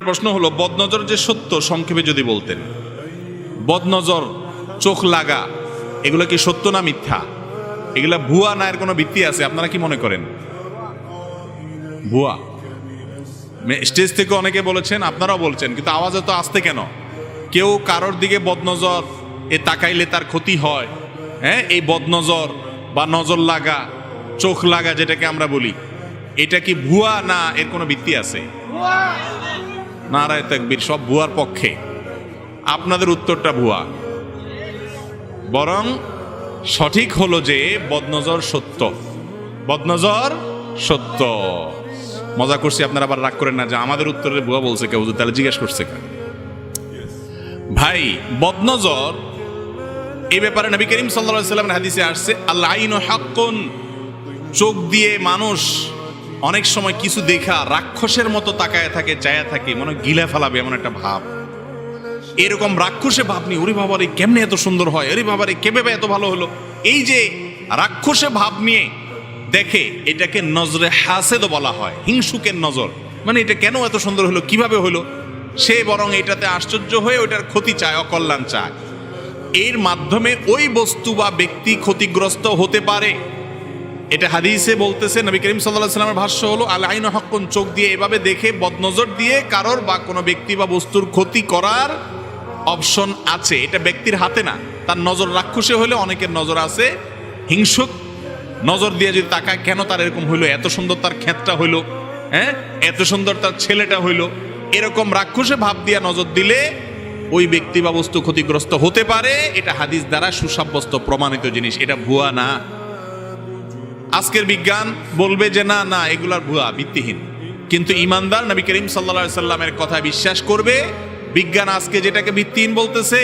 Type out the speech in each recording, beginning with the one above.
প্রশ্ন হলো, বদনজর যে সত্য সংক্ষেপে যদি বলতেন। বদনজর, চোখ লাগা, এগুলো কি সত্য না মিথ্যা? এগুলা ভুয়া না এর কোনো ভিত্তি আছে? আপনারা কি মনে করেন? ভুয়া। স্টেজ থেকে অনেকে বলেছেন, আপনারাও বলছেন, কিন্তু আওয়াজ তো আসতে কেন? কেউ কারোর দিকে বদনজর এ তাকাইলে তার ক্ষতি হয়, হ্যাঁ? এই বদনজর বা নজর লাগা, চোখ লাগা যেটাকে আমরা বলি, এটা কি ভুয়া না এর কোনো ভিত্তি আছে? নারায়ে তাকবীর, সব ভুয়ার পক্ষে। আপনাদের উত্তরটা ভুয়া। বরং সঠিক হলো যে বদনজর সত্য, বদনজর সত্য। মজা করছি, আপনারা আবার রাগ করেন না যে আমাদের উত্তরে ভুয়া বলছে কেউ, তাহলে জিজ্ঞেস করছে কেন? ভাই, বদনজর এই ব্যাপারে নবী করিম সাল্লাল্লাহু আলাইহি ওয়াসাল্লামের হাদিসে আসছে, আল আইনু হাক্কুন। চোখ দিয়ে মানুষ অনেক সময় কিছু দেখা রাক্ষসের মতো তাকায় থাকে, চায়া থাকে, মনে গিলা ফেলাবে এমন একটা ভাব। এরকম রাক্ষসে ভাব নিয়ে, ওরে বাবারে কেমনে এত সুন্দর হয়, আরে বাবারে কেভাবে এত ভালো হলো, এই যে রাক্ষসে ভাব নিয়ে দেখে, এটাকে নজরে হাসেদ বলা হয়, হিংসুকের নজর। মানে এটা কেন এত সুন্দর হলো, কিভাবে হলো, সে বরং এটাতে আশ্চর্য হয়ে ওইটার ক্ষতি চায়, অকল্যাণ চায়। এর মাধ্যমে ওই বস্তু বা ব্যক্তি ক্ষতিগ্রস্ত হতে পারে। এটা হাদিসে বলতেছে, নবী করিম সাল্লাল্লাহু আলাইহি ওয়াসাল্লামের ভাষ্য হলো, আল আইনু হাক্কুন। চোখ দিয়ে এভাবে দেখে, বদনজর দিয়ে কারোর বা কোনো ব্যক্তি বা বস্তুর ক্ষতি করার অপশন আছে। এটা ব্যক্তির হাতে না, তার নজর রাক্ষসে হলে অনেকের নজর আছে হিংসুক নজর দিয়ে যদি তাকায়, কেন তার এরকম হইলো, এত সুন্দর তার ক্ষেতটা হইলো, হ্যাঁ, এত সুন্দর তার ছেলেটা হইলো, এরকম রাক্ষসে ভাব দিয়া নজর দিলে ওই ব্যক্তি বা বস্তু ক্ষতিগ্রস্ত হতে পারে। এটা হাদিস দ্বারা সুসাব্যস্ত প্রমাণিত জিনিস, এটা ভুয়া না। আজকের বিজ্ঞান বলবে যে না না এগুলার ভুয়া, ভিত্তিহীন, কিন্তু ইমানদার নবী করিম সাল্লাল্লাহু আলাইহি সাল্লামের কথা বিশ্বাস করবে। বিজ্ঞান আজকে যেটাকে ভিত্তিহীন বলতেছে,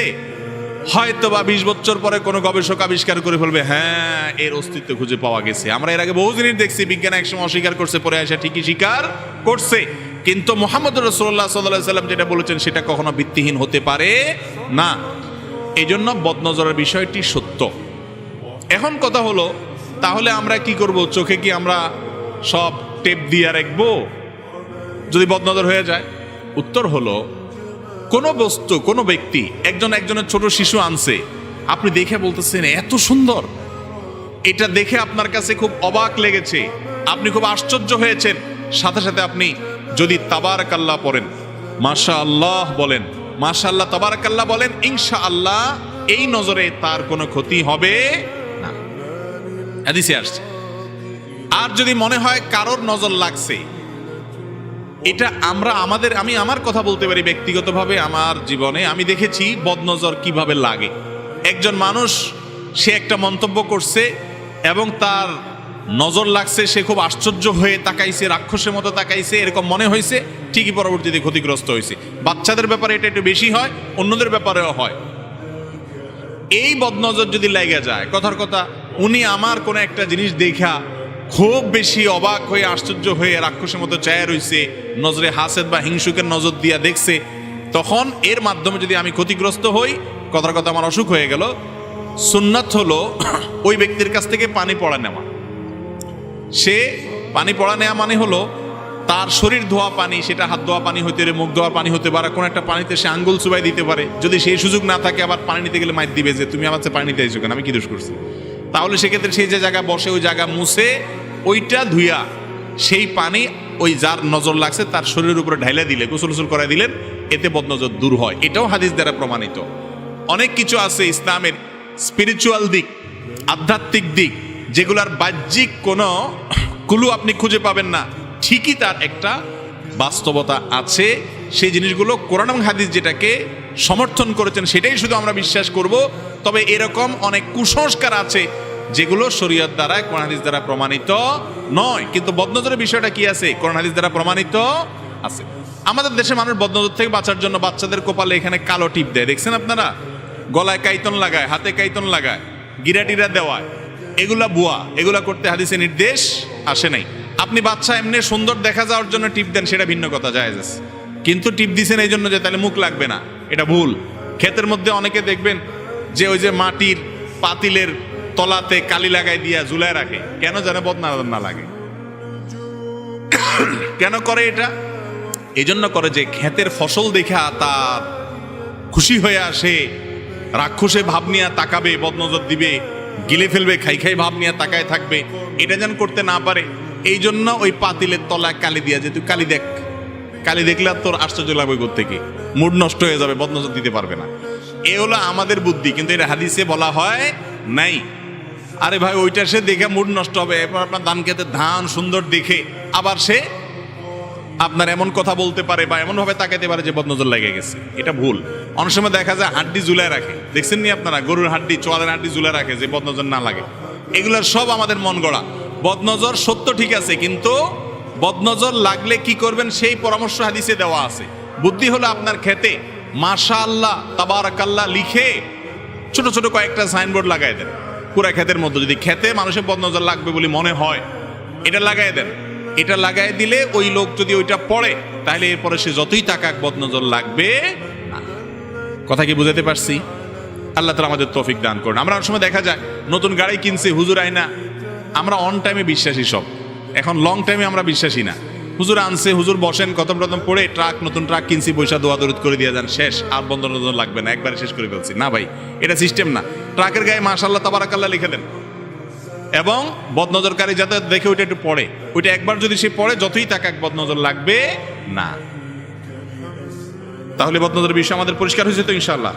হয়তো বা 20 বছর পরে কোনো গবেষক আবিষ্কার করে ফেলবে, হ্যাঁ এর অস্তিত্ব খুঁজে পাওয়া গেছে। আমরা এর আগে বহু জিনিস দেখছি, বিজ্ঞান একসময় অস্বীকার করছে, পরে আসা ঠিকই স্বীকার করছে। কিন্তু মুহাম্মদুর রাসূলুল্লাহ সাল্লাল্লাহু আলাইহি সাল্লাম যেটা বলেছেন সেটা কখনো ভিত্তিহীন হতে পারে না। এই জন্য বদনজরের বিষয়টি সত্য। এখন কথা হলো, তাহলে আমরা কি করব? চোখে কি আমরা সব টেপ দিয়ে রাখবো যদি বদনজর হয়ে যায়? উত্তর হলো, কোন বস্তু, কোন ব্যক্তি, একজনের ছোট শিশু আনছে, আপনি দেখে বলতেছেন এত সুন্দর, এটা দেখে আপনার কাছে খুব অবাক লেগেছে, আপনি খুব আশ্চর্য হয়েছেন, সাথে সাথে আপনি যদি তাবারাকাল্লাহ পড়েন, মাশাআল্লাহ বলেন, মাশাআল্লাহ তাবারাকাল্লাহ বলেন, ইনশাআল্লাহ এই নজরে তার কোনো ক্ষতি হবে না, হাদিসে আসছে। আর যদি মনে হয় কারোর নজর লাগছে, এটা আমি আমার কথা বলতে পারি ব্যক্তিগতভাবে। আমার জীবনে আমি দেখেছি বদনজর কিভাবে লাগে। একজন মানুষ, সে একটা মন্তব্য করছে এবং তার নজর লাগছে, সে খুব আশ্চর্য হয়ে তাকাইছে, রাক্ষসের মতো তাকাইছে, এরকম মনে হয়েছে, ঠিকই পরবর্তীতে ক্ষতিগ্রস্ত হয়েছে। বাচ্চাদের ব্যাপারে এটা একটু বেশি হয়, অন্যদের ব্যাপারেও হয়। এই বদনজর যদি লেগে যায়, কথার কথা, উনি আমার কোনো একটা জিনিস দেখা খুব বেশি অবাক হয়ে, আশ্চর্য হয়ে, রাক্ষসের মতো চায়া রইছে, নজরে হাসেদ বা হিংসুকের নজর দিয়া দেখছে, তখন এর মাধ্যমে যদি আমি ক্ষতিগ্রস্ত হই, কথার কথা আমার অসুখ হয়ে গেল, সুন্নাত হলো ওই ব্যক্তির কাছ থেকে পানি পড়া নেওয়া। সে পানি পড়া নেওয়া মানে হলো তার শরীর ধোয়া পানি, সেটা হাত ধোয়া পানি হতে পারে, মুখ ধোয়া পানি হতে পারে, কোন একটা পানিতে সে আঙ্গুল চুবাই দিতে পারে। যদি সেই সুযোগ না থাকে, আবার পানি নিতে গেলে মাইর দিবে যে তুমি আমার পানি নিতে আইছো কেন, আমি কি দোষ করছি? তাহলে সেক্ষেত্রে সেই যে জায়গা বসে, ওই জায়গা মুছে, ওইটা ধুইয়া সেই পানি ওই যার নজর লাগছে তার শরীরের উপরে ঢাইলা দিলে, গোসল করাই দিলেন, এতে বদনজর দূর হয়। এটাও হাদিস দ্বারা প্রমাণিত। অনেক কিছু আছে ইসলামের স্পিরিচুয়াল দিক, আধ্যাত্মিক দিক, যেগুলার বাহ্যিক কোনো কুলু আপনি খুঁজে পাবেন না, ঠিকই তার একটা বাস্তবতা আছে। সেই জিনিসগুলো কোরআন এবং হাদিস যেটাকে সমর্থন করেছেন সেটাই শুধু আমরা বিশ্বাস করব। তবে এরকম অনেক কুসংস্কার আছে যেগুলো শরীয়ত দ্বারা, কোরআন হাদিস দ্বারা প্রমাণিত নয়। কিন্তু বদনজরের বিষয়টা কি আছে? কোরআন হাদিস দ্বারা প্রমাণিত আছে। আমাদের দেশে মানুষ বদনজর থেকে বাঁচার জন্য বাচ্চাদের কপালে এখানে কালো টিপ দেয়, দেখছেন আপনারা? গলায় কাইতন লাগায়, হাতে কাইতন লাগায়, গিরাটিরা দেওয়ায়। এগুলা ভুয়া, এগুলা করতে হাদিসে নির্দেশ আসে নাই। আপনি বাচ্চা এমনি সুন্দর দেখা যাওয়ার জন্য টিপ দেন, সেটা ভিন্ন কথা, জায়েজ আছে। কিন্তু টিপ দিছেন এই জন্য যে তাহলে মুখ লাগবে না, এটা ভুল। ক্ষেতের মধ্যে অনেকে দেখবেন যে ওই যে মাটির পাতিলের তলাতে কালি লাগাই দিয়া ঝুলায় রাখে, কেন জানে? বদনা না লাগে। কেন করে এটা? এই জন্য করে যে ক্ষেতের ফসল দেখা তার খুশি হয়ে আসে, রাক্ষসে ভাব নিয়ে তাকাবে, বদনজর দিবে, গিলে ফেলবে, খাই খাই ভাব নিয়ে তাকায় থাকবে, এটা যেন করতে না পারে এই জন্য ওই পাতিলের তলায় কালি দিয়া যে তুই কালি দেখ, কালি দেখলে আর তোর আশ্চর্য লাগবে থেকে মুড নষ্ট হয়ে যাবে, বদনজর দিতে পারবে না। এ হলো আমাদের বুদ্ধি, কিন্তু এটা হাদিসে বলা হয় নাই। আরে ভাই ওইটা সে দেখে মুড নষ্ট হবে, এরপর আপনার ধান খেতে ধান সুন্দর দেখে আবার সে আপনার এমন কথা বলতে পারে বা এমন ভাবে তাকাইতে পারে যে বদনজর লেগে গেছে। এটা ভুল। অনেক সময় দেখা যায় হাড্ডি ঝুলায় রাখে, দেখছেন নি আপনারা, গরুর হাড্ডি, চোয়ালের হাড্ডি ঝুলায় রাখে যে বদনজর না লাগে। এগুলোর সব আমাদের মন গড়া। বদনজর সত্য ঠিক আছে, কিন্তু বদনজর লাগলে কি করবেন সেই পরামর্শ হাদিসে দেওয়া আছে। বুদ্ধি হলো আপনার খেতে মাশাআল্লাহ তাবারাকাল্লাহ লিখে ছোট ছোট কয়েকটা সাইনবোর্ড লাগাই দেন পুরা ক্ষেতের মধ্যে। যদি খেতে মানুষের বদনজর লাগবে বলে মনে হয় এটা লাগাই দেন। এটা লাগাই দিলে ওই লোক যদি ওইটা পড়ে তাহলে এরপরে সে যতই তাকাক বদনজর লাগবে না। কথা কি বুঝাতে পারছি? আল্লাহ তাআলা আমাদের তৌফিক দান করুন। আমরা অনেক সময় দেখা যায় নতুন গাড়ি কিনছে, হুজুর আইনা, আমরা অন টাইমে বিশ্বাসী সব, এখন লং টাইমে আমরা বিশ্বাসী না। হুজুর আনছে, হুজুর বসেন, কতম প্রথম পড়ে ট্রাক, নতুন ট্রাক কিনছি, পয়সা দোয়া দরুদ করে দিয়ে যান, শেষ, আর বদনজর লাগবে না, একবারে শেষ করে ফেলছি। না ভাই, এটা সিস্টেম না। ট্রাকের গায়ে মাশাআল্লাহ তাবারাকাল্লাহ লিখে দেন এবং বদনজরকারী যাতে দেখে ওইটা একটু পড়ে, ওইটা একবার যদি সে পড়ে যতই তাকাক বদনজর লাগবে না। তাহলে বদনজরের বিষয় আমাদের পরিষ্কার হয়েছে তো ইনশাআল্লাহ।